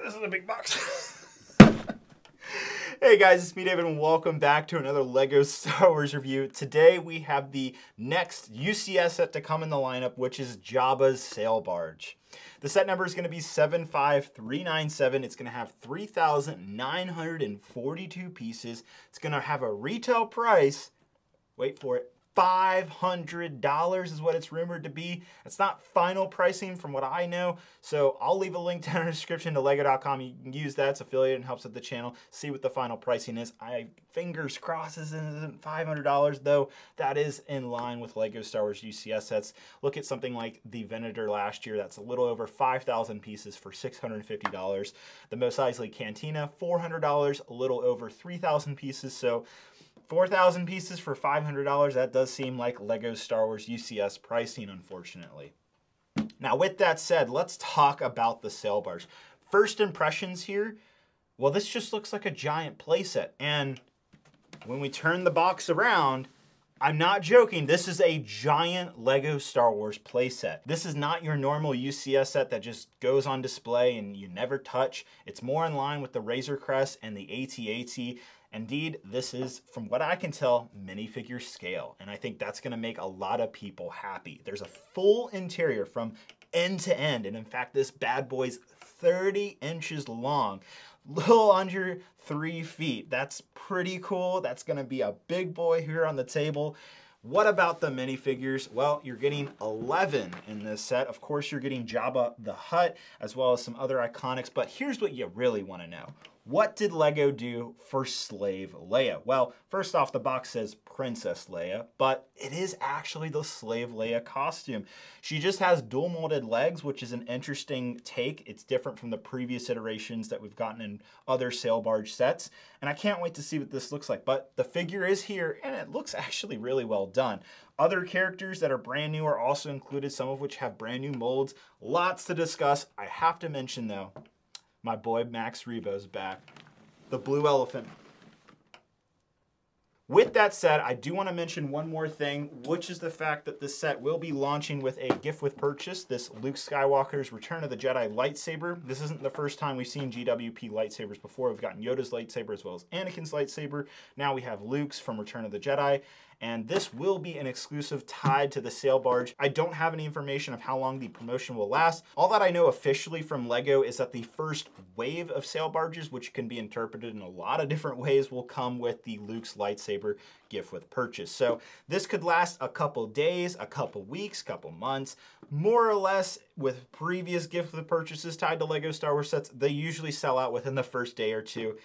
this is a big box. Hey guys, it's me David and welcome back to another LEGO Star Wars review. Today we have the next UCS set to come in the lineup, which is Jabba's Sail Barge. The set number is going to be 75397. It's going to have 3,942 pieces. It's going to have a retail price, wait for it, $500 is what it's rumored to be. It's not final pricing from what I know, so I'll leave a link down in the description to lego.com. You can use that. It's affiliated and helps with the channel. See what the final pricing is. I fingers crossed this isn't $500, though. That is in line with LEGO Star Wars UCS sets. Look at something like the Venator last year. That's a little over 5,000 pieces for $650. The Mos Eisley Cantina, $400, a little over 3,000 pieces. So 4,000 pieces for $500, that does seem like LEGO Star Wars UCS pricing, unfortunately. Now, with that said, let's talk about the sail barge. First impressions here, well, this just looks like a giant playset. And when we turn the box around, I'm not joking, this is a giant LEGO Star Wars playset. This is not your normal UCS set that just goes on display and you never touch. It's more in line with the Razor Crest and the AT-AT. Indeed, this is, from what I can tell, minifigure scale, and I think that's going to make a lot of people happy. There's a full interior from end to end, and in fact, this bad boy's 30 inches long, little under 3 feet. That's pretty cool. That's going to be a big boy here on the table. What about the minifigures? Well, you're getting 11 in this set. Of course, you're getting Jabba the Hutt, as well as some other iconics, but here's what you really want to know. What did LEGO do for Slave Leia? Well, first off, the box says Princess Leia, but it is actually the Slave Leia costume. She just has dual molded legs, which is an interesting take. It's different from the previous iterations that we've gotten in other sail barge sets, and I can't wait to see what this looks like. But the figure is here, and it looks actually really well done. Other characters that are brand new are also included, some of which have brand new molds. Lots to discuss. I have to mention, though, my boy Max Rebo's back. The blue elephant. With that said, I do want to mention one more thing, which is the fact that this set will be launching with a gift with purchase, this Luke Skywalker's Return of the Jedi lightsaber. This isn't the first time we've seen GWP lightsabers before. We've gotten Yoda's lightsaber as well as Anakin's lightsaber. Now we have Luke's from Return of the Jedi. And this will be an exclusive tied to the sail barge. I don't have any information of how long the promotion will last. All that I know officially from LEGO is that the first wave of sail barges, which can be interpreted in a lot of different ways, will come with the Luke's lightsaber gift with purchase. So this could last a couple days, a couple weeks, couple months, more or less. With previous gift with purchases tied to LEGO Star Wars sets, they usually sell out within the first day or two.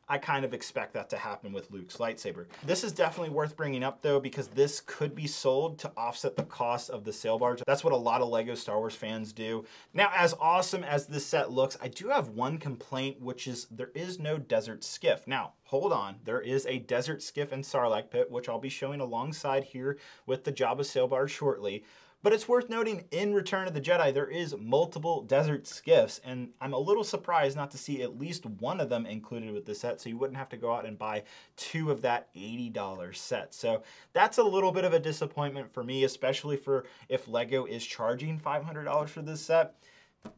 I kind of expect that to happen with Luke's lightsaber. This is definitely worth bringing up though, because this could be sold to offset the cost of the sail barge. That's what a lot of LEGO Star Wars fans do. Now, as awesome as this set looks, I do have one complaint, which is there is no desert skiff. Now, hold on, there is a desert skiff in Sarlacc Pit, which I'll be showing alongside here with the Jabba sail barge shortly. But it's worth noting, in Return of the Jedi, there is multiple desert skiffs, and I'm a little surprised not to see at least one of them included with the set, so you wouldn't have to go out and buy 2 of that $80 set. So that's a little bit of a disappointment for me, especially for if LEGO is charging $500 for this set.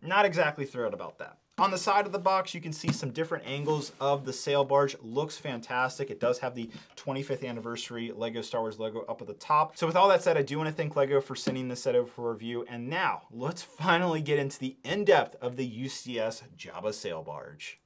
Not exactly thrilled about that. On the side of the box, you can see some different angles of the sail barge. Looks fantastic. It does have the 25th anniversary LEGO Star Wars logo up at the top. So with all that said, I do want to thank LEGO for sending this set over for review. And now, let's finally get into the in-depth of the UCS Jabba sail barge.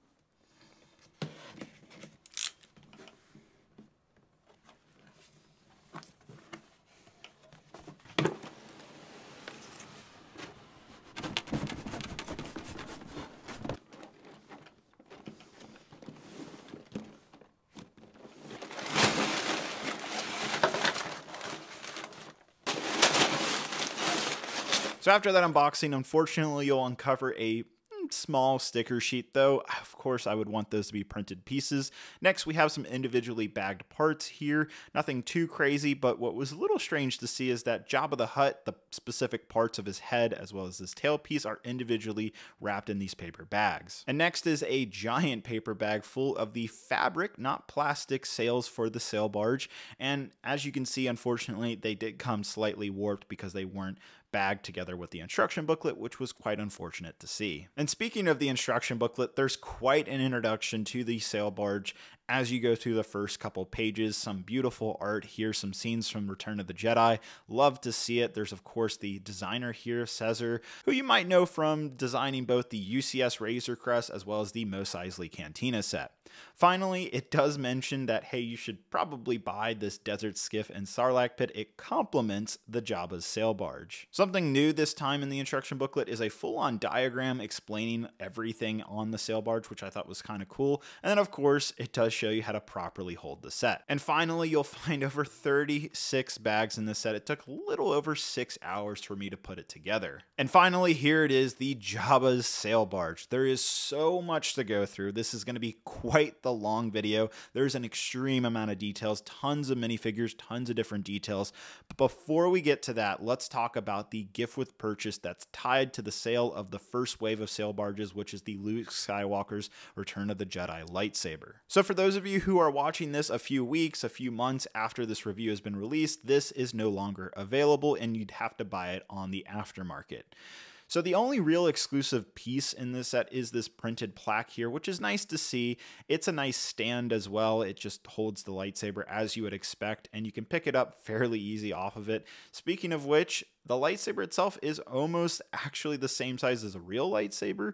So after that unboxing, unfortunately, you'll uncover a small sticker sheet though. Of course, I would want those to be printed pieces. Next, we have some individually bagged parts here. Nothing too crazy, but what was a little strange to see is that Jabba the Hutt, the specific parts of his head as well as his tailpiece, are individually wrapped in these paper bags. And next is a giant paper bag full of the fabric, not plastic, sails for the sail barge. And as you can see, unfortunately, they did come slightly warped because they weren't bag together with the instruction booklet, which was quite unfortunate to see. And speaking of the instruction booklet, there's quite an introduction to the sail barge as you go through the first couple pages. Some beautiful art here, some scenes from Return of the Jedi. Love to see it. There's of course the designer here, Cesar, who you might know from designing both the UCS Razor Crest as well as the Mos Eisley Cantina set. Finally, it does mention that, hey, you should probably buy this Desert Skiff and Sarlacc Pit. It complements the Jabba's sail barge. Something new this time in the instruction booklet is a full-on diagram explaining everything on the sail barge, which I thought was kind of cool. And then, of course, it does show you how to properly hold the set. And finally, you'll find over 36 bags in this set. It took a little over 6 hours for me to put it together. And finally, here it is, the Jabba's sail barge. There is so much to go through. This is going to be quite the long video. There's an extreme amount of details, tons of minifigures, tons of different details. But before we get to that, let's talk about the gift with purchase that's tied to the sale of the first wave of sail barges, which is the Luke Skywalker's Return of the Jedi lightsaber. So for those of you who are watching this a few weeks, a few months after this review has been released, this is no longer available and you'd have to buy it on the aftermarket. So the only real exclusive piece in this set is this printed plaque here, which is nice to see. It's a nice stand as well. It just holds the lightsaber as you would expect, and you can pick it up fairly easy off of it. Speaking of which, the lightsaber itself is almost actually the same size as a real lightsaber.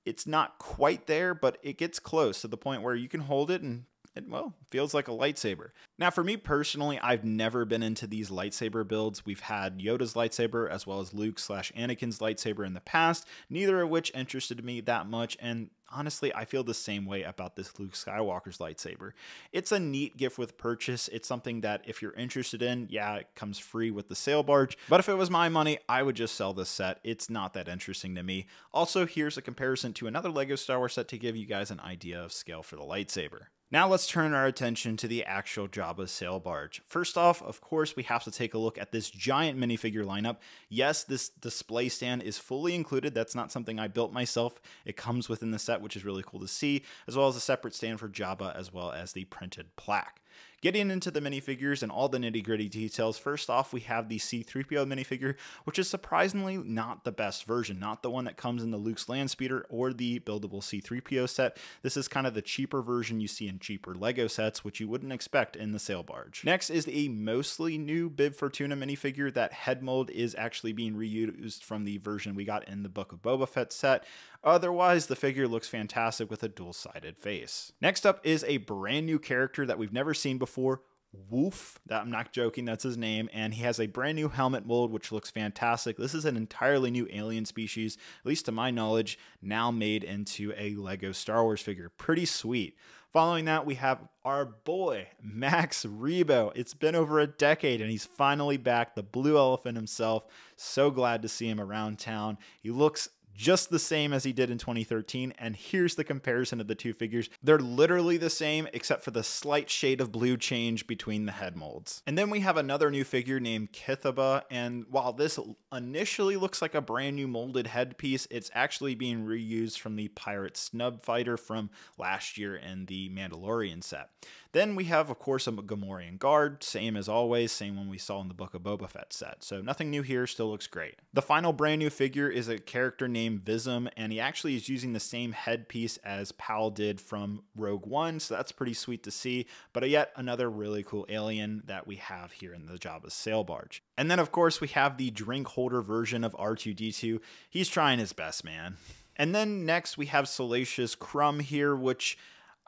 It's not quite there, but it gets close to the point where you can hold it and it, well, feels like a lightsaber. Now, for me personally, I've never been into these lightsaber builds. We've had Yoda's lightsaber as well as Luke/Anakin's lightsaber in the past, neither of which interested me that much, and honestly, I feel the same way about this Luke Skywalker's lightsaber. It's a neat gift with purchase. It's something that if you're interested in, yeah, it comes free with the sail barge. But if it was my money, I would just sell this set. It's not that interesting to me. Also, here's a comparison to another LEGO Star Wars set to give you guys an idea of scale for the lightsaber. Now let's turn our attention to the actual Jabba's sail barge. First off, of course, we have to take a look at this giant minifigure lineup. Yes, this display stand is fully included. That's not something I built myself. It comes within the set, which is really cool to see, as well as a separate stand for Jabba, as well as the printed plaque. Getting into the minifigures and all the nitty-gritty details, first off, we have the C-3PO minifigure, which is surprisingly not the best version, not the one that comes in the Luke's Landspeeder or the buildable C-3PO set. This is kind of the cheaper version you see in cheaper LEGO sets, which you wouldn't expect in the sail barge. Next is a mostly new Bib Fortuna minifigure. That head mold is actually being reused from the version we got in the Book of Boba Fett set. Otherwise, the figure looks fantastic with a dual-sided face. Next up is a brand new character that we've never seen before, Woof. That, I'm not joking, that's his name, and he has a brand new helmet mold which looks fantastic. This is an entirely new alien species, at least to my knowledge, now made into a LEGO Star Wars figure. Pretty sweet. Following that, we have our boy, Max Rebo. It's been over a decade and he's finally back, the blue elephant himself. So glad to see him around town. He looks just the same as he did in 2013, and here's the comparison of the two figures. They're literally the same except for the slight shade of blue change between the head molds. And then we have another new figure named Kithaba, and while this initially looks like a brand new molded headpiece, it's actually being reused from the pirate snub fighter from last year in the Mandalorian set. Then we have, of course, a Gamorrean guard, same as always, same one we saw in the Book of Boba Fett set. So nothing new here, still looks great. The final brand new figure is a character named Vism, and he actually is using the same headpiece as Pal did from Rogue One, so that's pretty sweet to see, but yet another really cool alien that we have here in the Jabba's sail barge. And then, of course, we have the drink holder version of R2-D2. He's trying his best, man. And then next we have Salacious Crumb here, which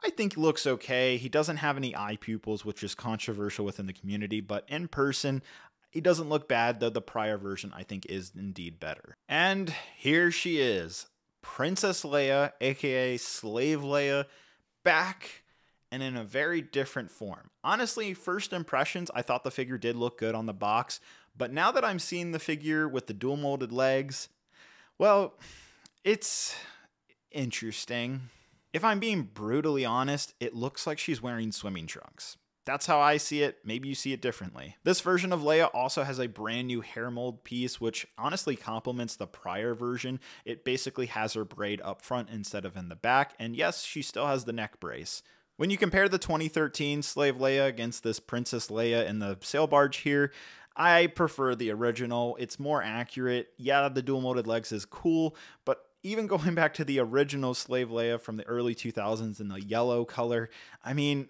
I think looks okay. He doesn't have any eye pupils, which is controversial within the community, but in person, he doesn't look bad, though the prior version I think is indeed better. And here she is, Princess Leia, aka Slave Leia, back and in a very different form. Honestly, first impressions, I thought the figure did look good on the box, but now that I'm seeing the figure with the dual molded legs, well, it's interesting. If I'm being brutally honest, it looks like she's wearing swimming trunks. That's how I see it. Maybe you see it differently. This version of Leia also has a brand new hair mold piece, which honestly complements the prior version. It basically has her braid up front instead of in the back. And yes, she still has the neck brace. When you compare the 2013 Slave Leia against this Princess Leia in the sail barge here, I prefer the original. It's more accurate. Yeah, the dual molded legs is cool, but even going back to the original Slave Leia from the early 2000s in the yellow color, I mean,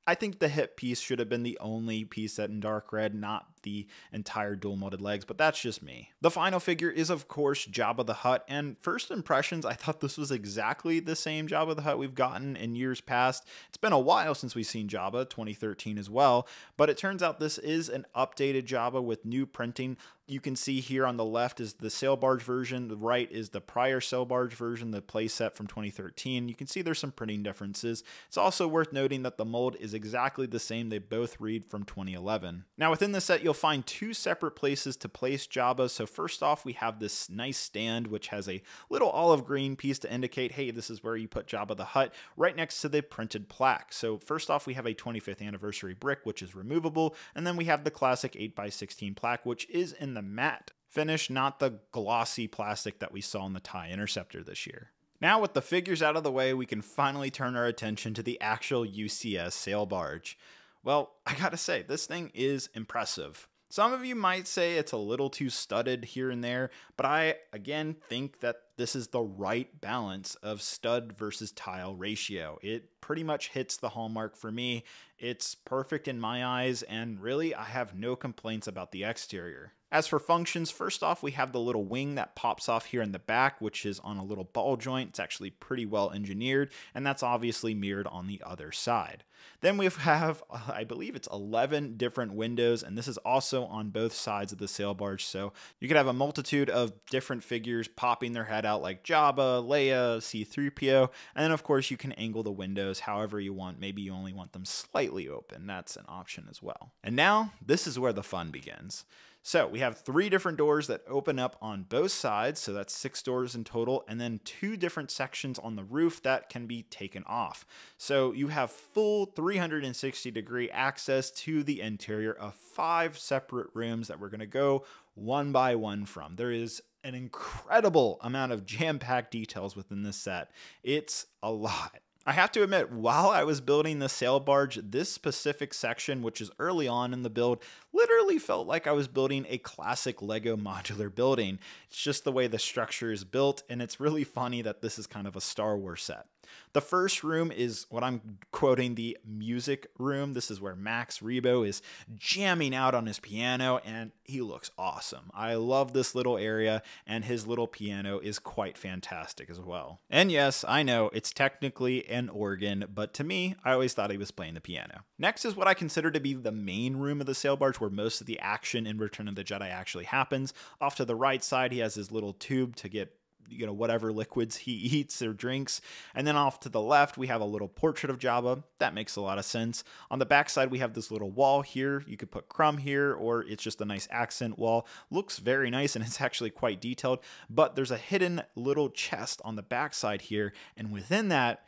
I think the hip piece should have been the only piece set in dark red, not the entire dual molded legs, but that's just me. The final figure is, of course, Jabba the Hutt, and first impressions, I thought this was exactly the same Jabba the Hutt we've gotten in years past. It's been a while since we've seen Jabba, 2013 as well, but it turns out this is an updated Jabba with new printing. You can see here on the left is the sail barge version, the right is the prior sail barge version, the playset from 2013. You can see there's some printing differences. It's also worth noting that the mold is exactly the same. They both read from 2011. Now within the set, you'll find two separate places to place Jabba. So first off, we have this nice stand, which has a little olive green piece to indicate, hey, this is where you put Jabba the Hutt, right next to the printed plaque. So first off, we have a 25th anniversary brick, which is removable. And then we have the classic 8x16 plaque, which is in the matte finish, not the glossy plastic that we saw in the TIE Interceptor this year. Now with the figures out of the way, we can finally turn our attention to the actual UCS sail barge. Well, I gotta say, this thing is impressive. Some of you might say it's a little too studded here and there, but I, again, think that this is the right balance of stud versus tile ratio. It pretty much hits the hallmark for me. It's perfect in my eyes, and really, I have no complaints about the exterior. As for functions, first off, we have the little wing that pops off here in the back, which is on a little ball joint. It's actually pretty well engineered, and that's obviously mirrored on the other side. Then we have, I believe it's 11 different windows, and this is also on both sides of the sail barge, so you could have a multitude of different figures popping their head out like Jabba, Leia, C-3PO, and then of course you can angle the windows however you want. Maybe you only want them slightly open. That's an option as well. And now, this is where the fun begins. So we have 3 different doors that open up on both sides, so that's 6 doors in total, and then 2 different sections on the roof that can be taken off. So you have full 360-degree access to the interior of 5 separate rooms that we're going to go one by one from. There is an incredible amount of jam-packed details within this set. It's a lot. I have to admit, while I was building the sail barge, this specific section, which is early on in the build, literally felt like I was building a classic Lego modular building. It's just the way the structure is built, and it's really funny that this is kind of a Star Wars set. The first room is what I'm quoting the music room. This is where Max Rebo is jamming out on his piano, and he looks awesome. I love this little area, and his little piano is quite fantastic as well. And yes, I know it's technically an organ, but to me, I always thought he was playing the piano. Next is what I consider to be the main room of the sail barge, where most of the action in Return of the Jedi actually happens. Off to the right side, he has his little tube to get whatever liquids he eats or drinks. And then off to the left, we have a little portrait of Jabba. That makes a lot of sense. On the back side, we have this little wall here. You could put crumb here, or it's just a nice accent wall. Looks very nice, and it's actually quite detailed, but there's a hidden little chest on the back side here, and within that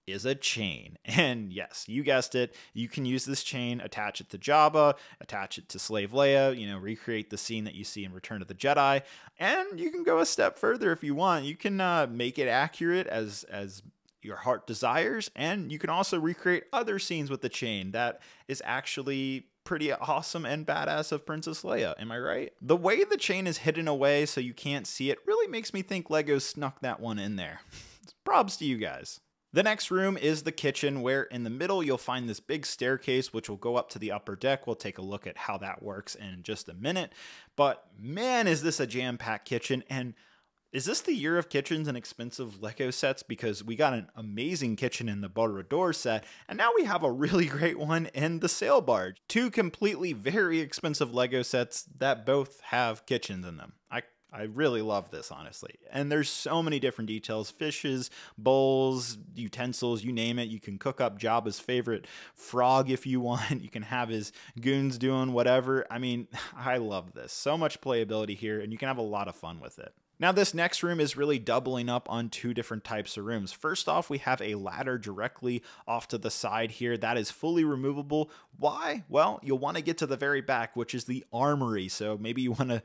is a chain. And yes, you guessed it, you can use this chain, attach it to Jabba, attach it to Slave Leia, recreate the scene that you see in Return of the Jedi, and you can go a step further if you want. You can make it accurate as your heart desires, and you can also recreate other scenes with the chain. That is actually pretty awesome and badass of Princess Leia, am I right? The way the chain is hidden away so you can't see it really makes me think Lego snuck that one in there. Props to you guys. The next room is the kitchen, where in the middle you'll find this big staircase which will go up to the upper deck. We'll take a look at how that works in just a minute. But man, is this a jam-packed kitchen, and is this the year of kitchens and expensive Lego sets? Because we got an amazing kitchen in the Borrador set, and now we have a really great one in the sail barge. 2 completely very expensive Lego sets that both have kitchens in them. I really love this, honestly. And there's so many different details. Fishes, bowls, utensils, you name it. You can cook up Jabba's favorite frog if you want. You can have his goons doing whatever. I mean, I love this. So much playability here, and you can have a lot of fun with it. Now, this next room is really doubling up on 2 different types of rooms. First off, we have a ladder directly off to the side here. That is fully removable. Why? Well, you'll want to get to the very back, which is the armory. So maybe you want to,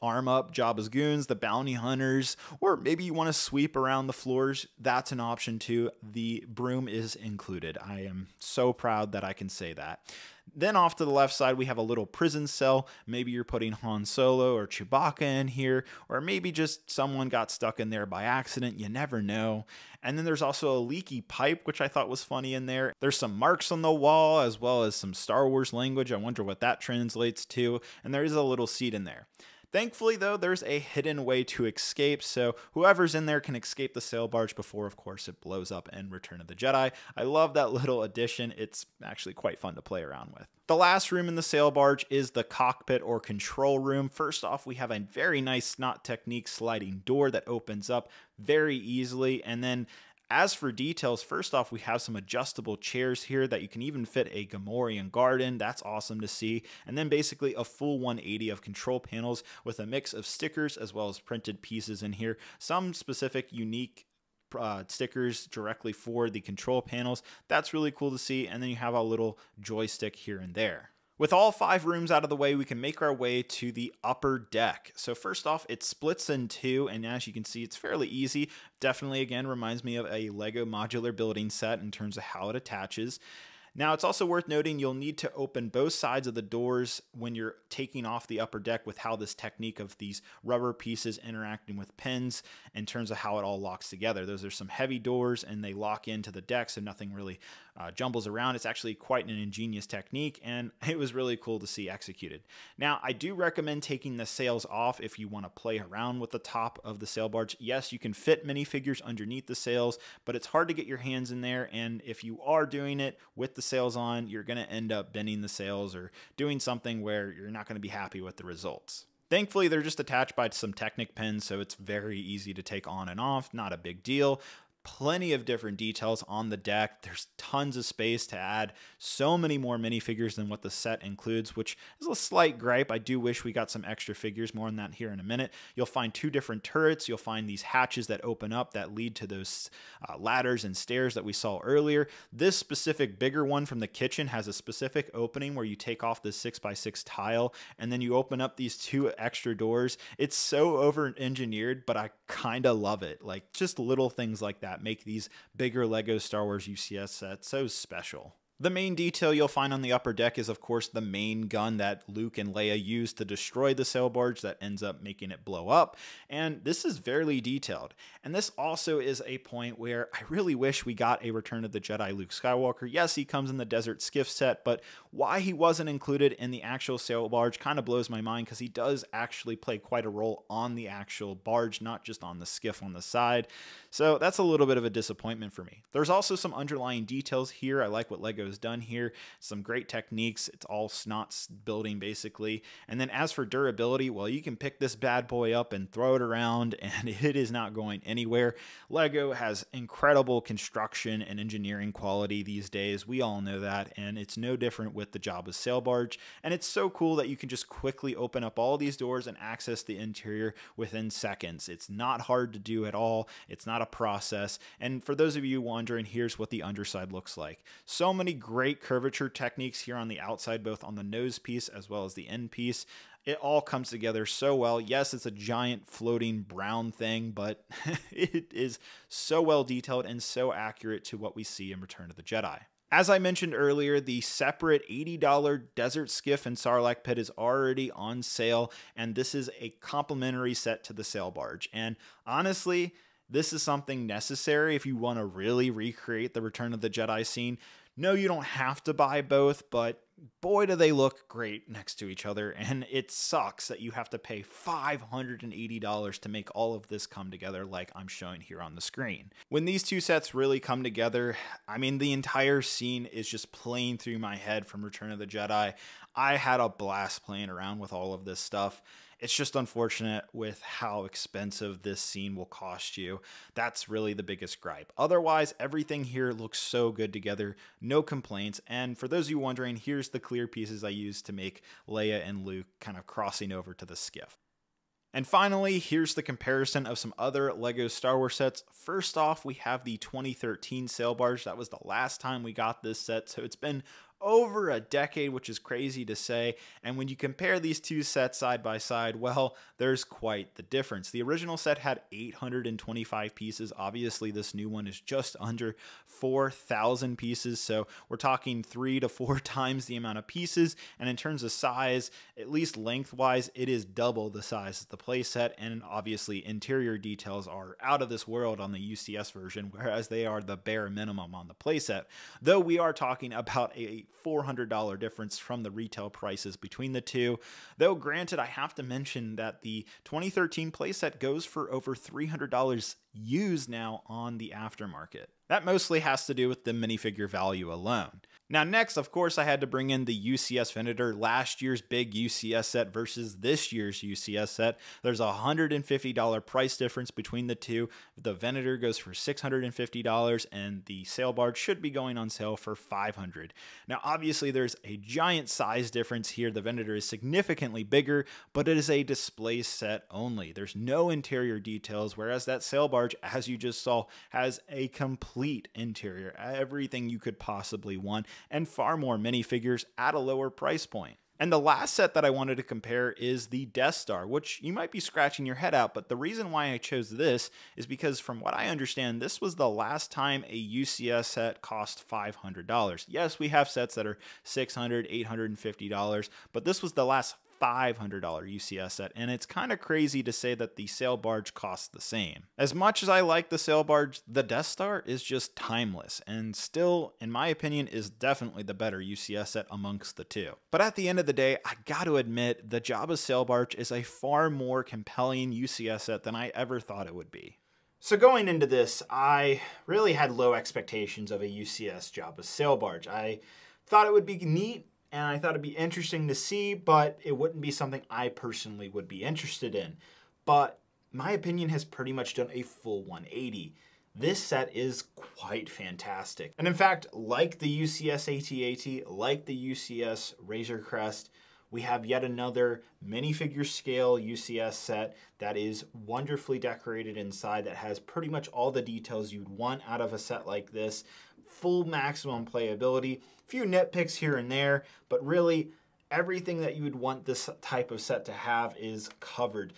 arm up Jabba's goons, the bounty hunters, or maybe you want to sweep around the floors. That's an option too. The broom is included. I am so proud that I can say that. Then off to the left side, we have a little prison cell. Maybe you're putting Han Solo or Chewbacca in here, or maybe just someone got stuck in there by accident. You never know. And then there's also a leaky pipe, which I thought was funny in there. There's some marks on the wall, as well as some Star Wars language. I wonder what that translates to. And there is a little seat in there. Thankfully, though, there's a hidden way to escape, so whoever's in there can escape the sail barge before, of course, it blows up in Return of the Jedi. I love that little addition. It's actually quite fun to play around with. The last room in the sail barge is the cockpit or control room. First off, we have a very nice Snot Technique sliding door that opens up very easily, and then as for details, first off, we have some adjustable chairs here that you can even fit a Gamorrean guard in. That's awesome to see. And then basically a full 180 of control panels with a mix of stickers as well as printed pieces in here. Some specific unique stickers directly for the control panels. That's really cool to see. And then you have a little joystick here and there. With all 5 rooms out of the way, we can make our way to the upper deck. So first off, it splits in 2, and as you can see, it's fairly easy. Definitely, again, reminds me of a Lego modular building set in terms of how it attaches. Now, it's also worth noting you'll need to open both sides of the doors when you're taking off the upper deck with how this technique of these rubber pieces interacting with pins in terms of how it all locks together. Those are some heavy doors and they lock into the deck so nothing really jumbles around. It's actually quite an ingenious technique and it was really cool to see executed. Now, I do recommend taking the sails off if you want to play around with the top of the sail barge. Yes, you can fit minifigures underneath the sails, but it's hard to get your hands in there, and if you are doing it with the sails on, you're going to end up bending the sails or doing something where you're not going to be happy with the results. Thankfully, they're just attached by some Technic pins, so it's very easy to take on and off, not a big deal. Plenty of different details on the deck. There's tons of space to add so many more minifigures than what the set includes, which is a slight gripe. I do wish we got some extra figures, more on that here in a minute. You'll find 2 different turrets. You'll find these hatches that open up that lead to those ladders and stairs that we saw earlier. This specific bigger one from the kitchen has a specific opening where you take off this 6x6 tile and then you open up these 2 extra doors. It's so over-engineered, but I kind of love it. Like, just little things like that make these bigger Lego Star Wars UCS sets so special. The main detail you'll find on the upper deck is, of course, the main gun that Luke and Leia use to destroy the sail barge that ends up making it blow up, and this is fairly detailed. And this also is a point where I really wish we got a Return of the Jedi Luke Skywalker. Yes, he comes in the Desert Skiff set, but why he wasn't included in the actual sail barge kind of blows my mind, because he does actually play quite a role on the actual barge, not just on the skiff on the side. So that's a little bit of a disappointment for me. There's also some underlying details here. I like what Lego's done here. Some great techniques. It's all Snot's building basically. And then as for durability, well, you can pick this bad boy up and throw it around and it is not going anywhere. Lego has incredible construction and engineering quality these days. We all know that, and it's no different with the Jabba sail barge. And it's so cool that you can just quickly open up all these doors and access the interior within seconds. It's not hard to do at all. It's not a process. And for those of you wondering, here's what the underside looks like. So many great curvature techniques here on the outside, both on the nose piece as well as the end piece. It all comes together so well. Yes, it's a giant floating brown thing, but it is so well detailed and so accurate to what we see in Return of the Jedi. As I mentioned earlier, the separate $80 Desert Skiff and Sarlacc Pit is already on sale, and this is a complimentary set to the sail barge. And honestly, this is something necessary if you want to really recreate the Return of the Jedi scene. No, you don't have to buy both, but boy, do they look great next to each other. And it sucks that you have to pay $580 to make all of this come together like I'm showing here on the screen. When these 2 sets really come together, I mean, the entire scene is just playing through my head from Return of the Jedi. I had a blast playing around with all of this stuff. It's just unfortunate with how expensive this scene will cost you. That's really the biggest gripe. Otherwise, everything here looks so good together. No complaints. And for those of you wondering, here's the clear pieces I used to make Leia and Luke kind of crossing over to the skiff. And finally, here's the comparison of some other Lego Star Wars sets. First off, we have the 2013 sail barge. That was the last time we got this set, so it's been over a decade, which is crazy to say. And when you compare these two sets side by side, well, there's quite the difference. The original set had 825 pieces. Obviously, this new one is just under 4,000 pieces. So we're talking 3 to 4 times the amount of pieces. And in terms of size, at least lengthwise, it is double the size of the playset. And obviously, interior details are out of this world on the UCS version, whereas they are the bare minimum on the playset. Though we are talking about a $400 difference from the retail prices between the two. Though granted, I have to mention that the 2013 playset goes for over $300 used now on the aftermarket. That mostly has to do with the minifigure value alone. Now next, of course, I had to bring in the UCS Venator, last year's big UCS set versus this year's UCS set. There's a $150 price difference between the two. The Venator goes for $650 and the Sail Barge should be going on sale for $500. Now obviously there's a giant size difference here. The Venator is significantly bigger, but it is a display set only. There's no interior details, whereas that Sail Barge, as you just saw, has a complete interior, everything you could possibly want, and far more minifigures at a lower price point. And the last set that I wanted to compare is the Death Star, which you might be scratching your head out, but the reason why I chose this is because from what I understand, this was the last time a UCS set cost $500. Yes, we have sets that are $600, $850, but this was the last $500 UCS set, and it's kind of crazy to say that the Sail Barge costs the same. As much as I like the Sail Barge, the Death Star is just timeless, and still, in my opinion, is definitely the better UCS set amongst the two. But at the end of the day, I gotta admit, the Jabba Sail Barge is a far more compelling UCS set than I ever thought it would be. So going into this, I really had low expectations of a UCS Jabba Sail Barge. I thought it would be neat, and I thought it'd be interesting to see, but it wouldn't be something I personally would be interested in. But my opinion has pretty much done a full 180. This set is quite fantastic. And in fact, like the UCS AT-AT, like the UCS Razor Crest, we have yet another minifigure scale UCS set that is wonderfully decorated inside, that has pretty much all the details you'd want out of a set like this. Full maximum playability, few nitpicks here and there, but really everything that you would want this type of set to have is covered.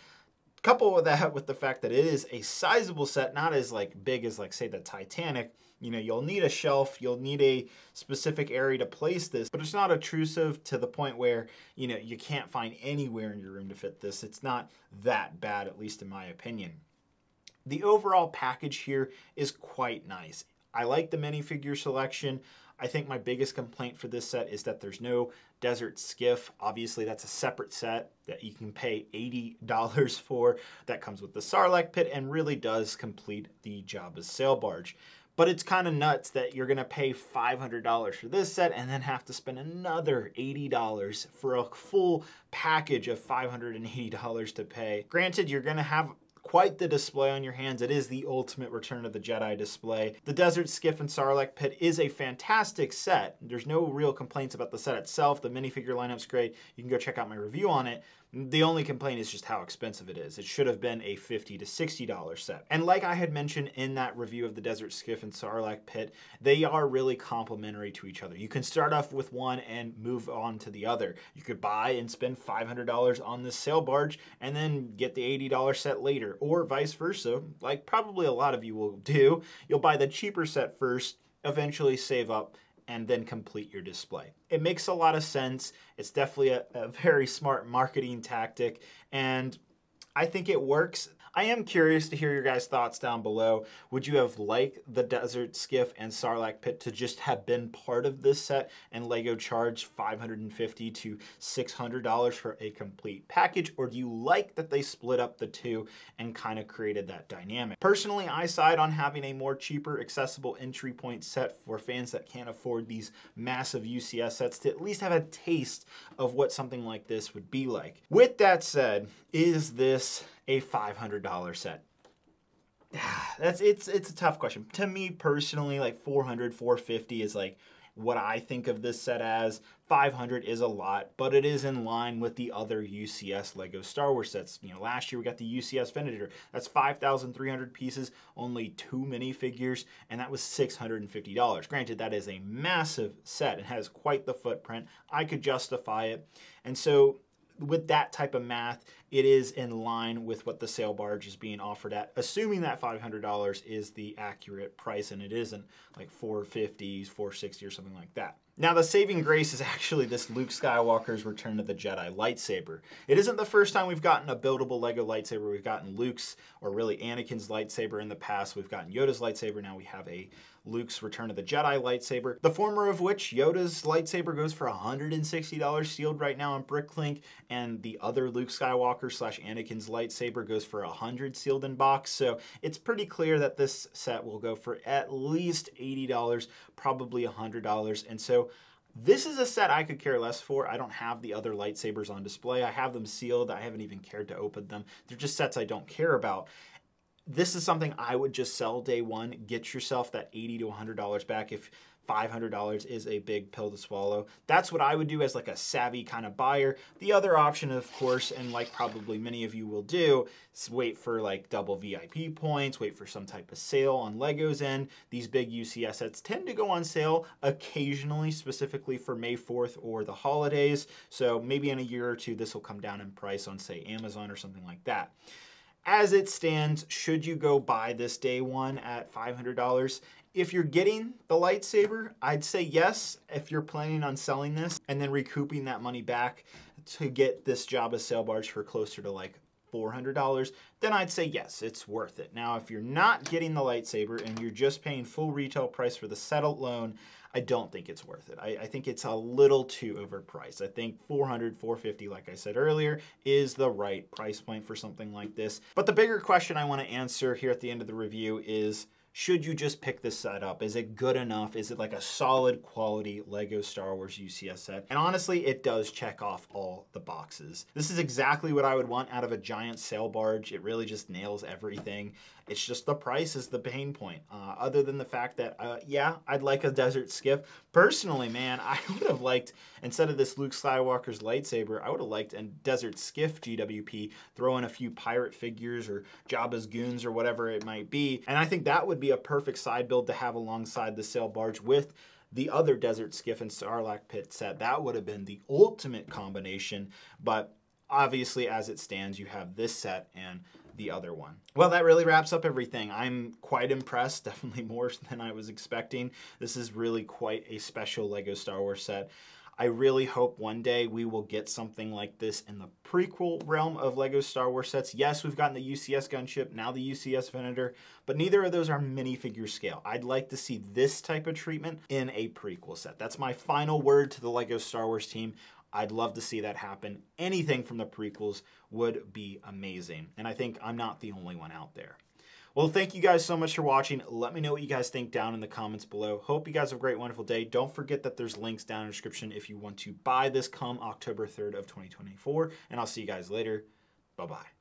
Couple with that with the fact that it is a sizable set, not as big as say the Titanic. You know, you'll need a shelf, you'll need a specific area to place this, but it's not obtrusive to the point where, you know, you can't find anywhere in your room to fit this. It's not that bad, at least in my opinion. The overall package here is quite nice. I like the minifigure selection. I think my biggest complaint for this set is that there's no Desert Skiff. Obviously, that's a separate set that you can pay $80 for. That comes with the Sarlacc pit and really does complete the Jabba's Sail Barge. But it's kind of nuts that you're going to pay $500 for this set and then have to spend another $80 for a full package of $580 to pay. Granted, you're going to have quite the display on your hands. It is the ultimate Return of the Jedi display. The Desert Skiff and Sarlacc pit is a fantastic set. There's no real complaints about the set itself. The minifigure lineup's great. You can go check out my review on it. The only complaint is just how expensive it is. It should have been a $50 to $60 set. And like I had mentioned in that review of the Desert Skiff and Sarlacc pit, they are really complementary to each other. You can start off with one and move on to the other. You could buy and spend $500 on this Sail Barge and then get the $80 set later, or vice versa, like probably a lot of you will do. You'll buy the cheaper set first, eventually save up, and then complete your display. It makes a lot of sense. It's definitely a very smart marketing tactic, and I think it works. I am curious to hear your guys' thoughts down below. Would you have liked the Desert Skiff and Sarlacc pit to just have been part of this set and LEGO charged $550 to $600 for a complete package? Or do you like that they split up the two and kind of created that dynamic? Personally, I side on having a more cheaper, accessible entry point set for fans that can't afford these massive UCS sets to at least have a taste of what something like this would be like. With that said, is this a $500 set? It's a tough question. To me personally, like $400, $450 is like what I think of this set as. 500 is a lot, but it is in line with the other UCS Lego Star Wars sets. You know, last year we got the UCS Venator. That's 5,300 pieces, only 2 minifigures, and that was $650. Granted, that is a massive set. It has quite the footprint. I could justify it. And so with that type of math, it is in line with what the sale barge is being offered at, assuming that $500 is the accurate price and it isn't like $450, $460 or something like that. Now, the saving grace is actually this Luke Skywalker's Return of the Jedi lightsaber. It isn't the first time we've gotten a buildable Lego lightsaber. We've gotten Luke's, or really Anakin's lightsaber in the past. We've gotten Yoda's lightsaber. Now we have a Luke's Return of the Jedi lightsaber. The former of which, Yoda's lightsaber, goes for $160 sealed right now on Bricklink, and the other Luke Skywalker / Anakin's lightsaber goes for $100 sealed in box. So it's pretty clear that this set will go for at least $80, probably $100. And so this is a set I could care less for. I don't have the other lightsabers on display. I have them sealed. I haven't even cared to open them. They're just sets I don't care about. This is something I would just sell day one. Get yourself that $80 to $100 back if $500 is a big pill to swallow. That's what I would do as like a savvy kind of buyer. The other option, of course, and like probably many of you will do, is wait for like double VIP points, wait for some type of sale on Lego's end. These big UCS sets tend to go on sale occasionally, specifically for May 4th or the holidays. So maybe in a year or two, this will come down in price on, say, Amazon or something like that. As it stands, should you go buy this day one at $500? If you're getting the lightsaber, I'd say yes. If you're planning on selling this and then recouping that money back to get this Jabba sail barge for closer to like $400, then I'd say yes, it's worth it. Now, if you're not getting the lightsaber and you're just paying full retail price for the set alone, I don't think it's worth it. I think it's a little too overpriced. I think $400, $450, like I said earlier, is the right price point for something like this. But the bigger question I want to answer here at the end of the review is, should you just pick this set up? Is it good enough? Is it like a solid quality Lego Star Wars UCS set? And honestly, it does check off all the boxes. This is exactly what I would want out of a giant sail barge. It really just nails everything. It's just the price is the pain point. Other than the fact that, yeah, I'd like a desert skiff. Personally, man, I would have liked, instead of this Luke Skywalker's lightsaber, I would have liked a desert skiff GWP, throw in a few pirate figures or Jabba's goons or whatever it might be. And I think that would be a perfect side build to have alongside the sail barge with the other desert skiff and Sarlacc pit set. That would have been the ultimate combination. But obviously, as it stands, you have this set and the other one. Well, that really wraps up everything. I'm quite impressed, definitely more than I was expecting. This is really quite a special Lego Star Wars set. I really hope one day we will get something like this in the prequel realm of Lego Star Wars sets. Yes, we've gotten the UCS gunship, now the UCS Venator, but neither of those are minifigure scale. I'd like to see this type of treatment in a prequel set. That's my final word to the Lego Star Wars team. I'd love to see that happen. Anything from the prequels would be amazing. And I think I'm not the only one out there. Well, thank you guys so much for watching. Let me know what you guys think down in the comments below. Hope you guys have a great, wonderful day. Don't forget that there's links down in the description if you want to buy this come October 3rd of 2024. And I'll see you guys later. Bye-bye.